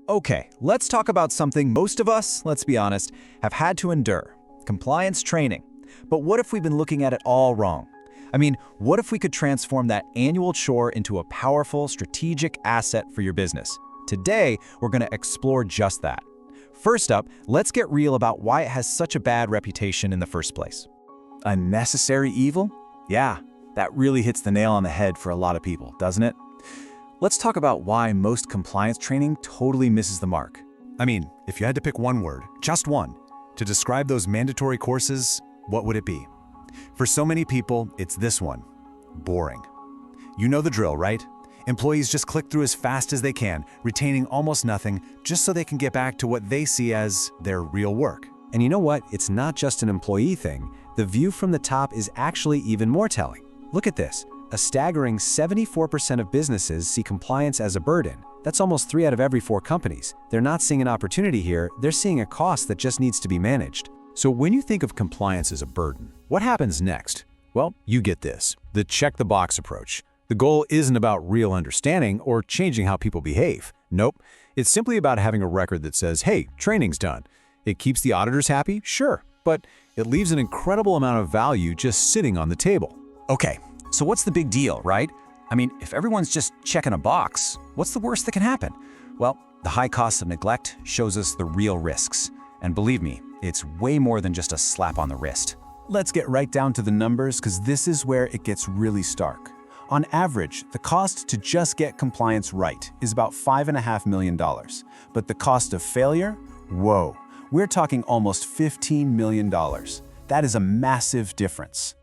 Okay, let's talk about something most of us, let's be honest, have had to endure: compliance training. But what if we've been looking at it all wrong? I mean, what if we could transform that annual chore into a powerful, strategic asset for your business? Today, we're going to explore just that. First up, let's get real about why it has such a bad reputation in the first place. A necessary evil? Yeah, that really hits the nail on the head for a lot of people, doesn't it? Let's talk about why most compliance training totally misses the mark. I mean, if you had to pick one word, just one, to describe those mandatory courses, what would it be? For so many people, it's this one: boring. You know the drill, right? Employees just click through as fast as they can, retaining almost nothing, just so they can get back to what they see as their real work. And you know what? It's not just an employee thing. The view from the top is actually even more telling. Look at this. A staggering 74% of businesses see compliance as a burden. That's almost 3 out of every 4 companies. They're not seeing an opportunity here, they're seeing a cost that just needs to be managed. So when you think of compliance as a burden, what happens next? Well, you get this: the check-the-box approach. The goal isn't about real understanding or changing how people behave. Nope, it's simply about having a record that says, hey, training's done. It keeps the auditors happy, sure, but it leaves an incredible amount of value just sitting on the table. Okay, so what's the big deal, right? I mean, if everyone's just checking a box, what's the worst that can happen? Well, the high cost of neglect shows us the real risks. And believe me, it's way more than just a slap on the wrist. Let's get right down to the numbers, because this is where it gets really stark. On average, the cost to just get compliance right is about $5.5 million. But the cost of failure? Whoa, we're talking almost $15 million. That is a massive difference.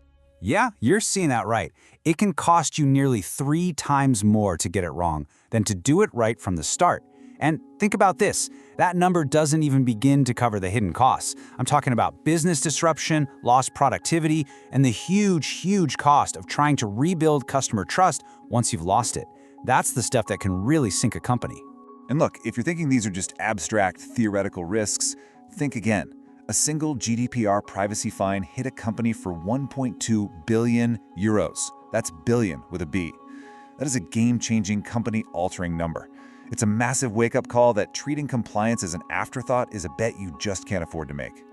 Yeah, you're seeing that right. It can cost you nearly 3 times more to get it wrong than to do it right from the start. And think about this, that number doesn't even begin to cover the hidden costs. I'm talking about business disruption, lost productivity, and the huge cost of trying to rebuild customer trust once you've lost it. That's the stuff that can really sink a company. And look, if you're thinking these are just abstract, theoretical risks, think again. A single GDPR privacy fine hit a company for 1.2 billion euros. That's billion with a B. That is a game-changing, company-altering number. It's a massive wake-up call that treating compliance as an afterthought is a bet you just can't afford to make.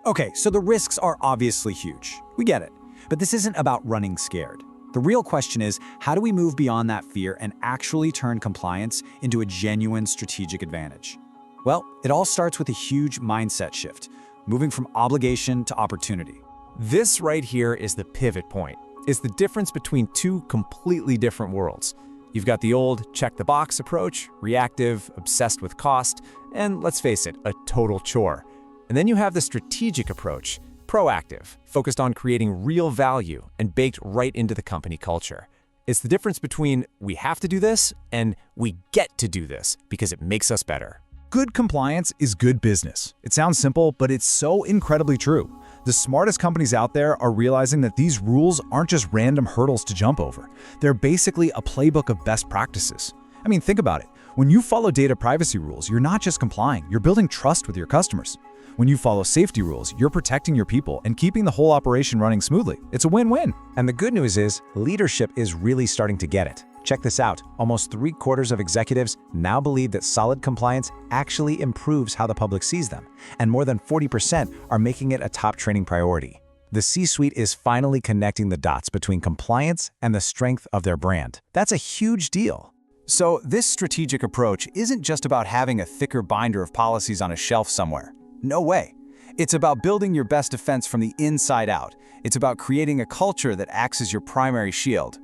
Okay, so the risks are obviously huge. We get it. But this isn't about running scared. The real question is, how do we move beyond that fear and actually turn compliance into a genuine strategic advantage? Well, it all starts with a huge mindset shift, moving from obligation to opportunity. This right here is the pivot point. It's the difference between 2 completely different worlds. You've got the old check-the-box approach, reactive, obsessed with cost, and let's face it, a total chore. And then you have the strategic approach, proactive, focused on creating real value and baked right into the company culture. It's the difference between we have to do this and we get to do this because it makes us better. Good compliance is good business. It sounds simple, but it's so incredibly true. The smartest companies out there are realizing that these rules aren't just random hurdles to jump over. They're basically a playbook of best practices. I mean, think about it. When you follow data privacy rules, you're not just complying, you're building trust with your customers. When you follow safety rules, you're protecting your people and keeping the whole operation running smoothly. It's a win-win. And the good news is, leadership is really starting to get it. Check this out. Almost 3/4 of executives now believe that solid compliance actually improves how the public sees them, and more than 40% are making it a top training priority. The C-suite is finally connecting the dots between compliance and the strength of their brand. That's a huge deal. So this strategic approach isn't just about having a thicker binder of policies on a shelf somewhere. No way. It's about building your best defense from the inside out. It's about creating a culture that acts as your primary shield.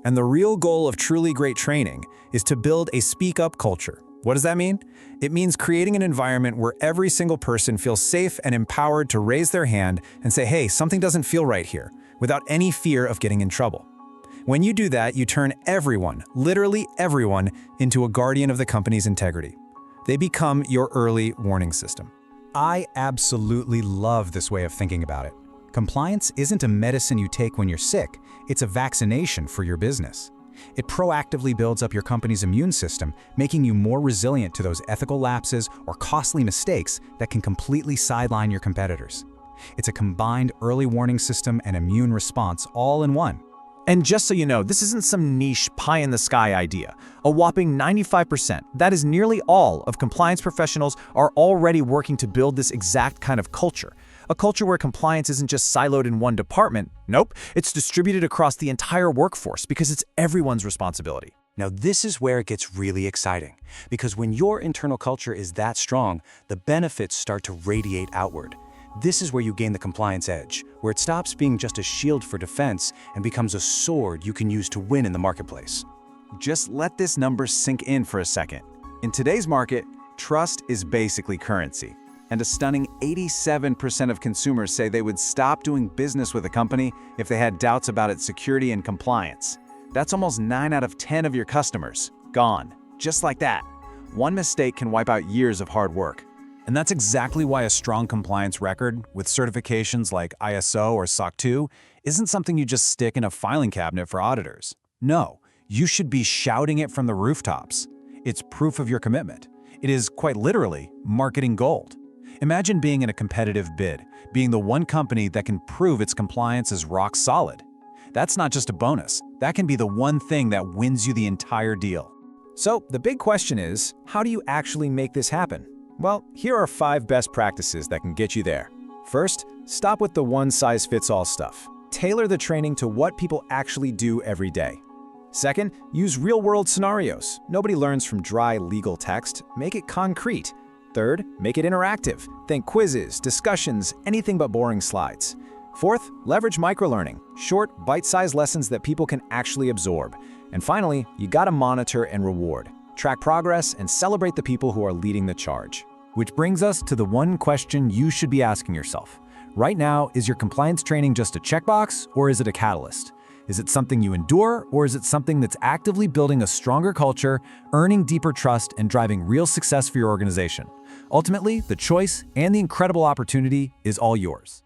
And the real goal of truly great training is to build a speak-up culture. What does that mean? It means creating an environment where every single person feels safe and empowered to raise their hand and say, hey, something doesn't feel right here, without any fear of getting in trouble. When you do that, you turn everyone, literally everyone, into a guardian of the company's integrity. They become your early warning system. I absolutely love this way of thinking about it. Compliance isn't a medicine you take when you're sick, it's a vaccination for your business. It proactively builds up your company's immune system, making you more resilient to those ethical lapses or costly mistakes that can completely sideline your competitors. It's a combined early warning system and immune response all in one. And just so you know, this isn't some niche pie-in-the-sky idea. A whopping 95%, that is nearly all of compliance professionals, are already working to build this exact kind of culture. A culture where compliance isn't just siloed in one department. Nope, it's distributed across the entire workforce because it's everyone's responsibility. Now, this is where it gets really exciting, because when your internal culture is that strong, the benefits start to radiate outward. This is where you gain the compliance edge, where it stops being just a shield for defense and becomes a sword you can use to win in the marketplace. Just let this number sink in for a second. In today's market, trust is basically currency. And a stunning 87% of consumers say they would stop doing business with a company if they had doubts about its security and compliance. That's almost 9 out of 10 of your customers. Gone. Just like that. One mistake can wipe out years of hard work. And that's exactly why a strong compliance record, with certifications like ISO or SOC 2, isn't something you just stick in a filing cabinet for auditors. No, you should be shouting it from the rooftops. It's proof of your commitment. It is, quite literally, marketing gold. Imagine being in a competitive bid, being the one company that can prove its compliance is rock solid. That's not just a bonus. That can be the one thing that wins you the entire deal. So the big question is, how do you actually make this happen? Well, here are 5 best practices that can get you there. First, stop with the one-size-fits-all stuff. Tailor the training to what people actually do every day. Second, use real-world scenarios. Nobody learns from dry legal text. Make it concrete. Third, make it interactive. Think quizzes, discussions, anything but boring slides. Fourth, leverage microlearning, short, bite-sized lessons that people can actually absorb. And finally, you gotta monitor and reward. Track progress and celebrate the people who are leading the charge. Which brings us to the one question you should be asking yourself. Right now, is your compliance training just a checkbox, or is it a catalyst? Is it something you endure, or is it something that's actively building a stronger culture, earning deeper trust, and driving real success for your organization? Ultimately, the choice and the incredible opportunity is all yours.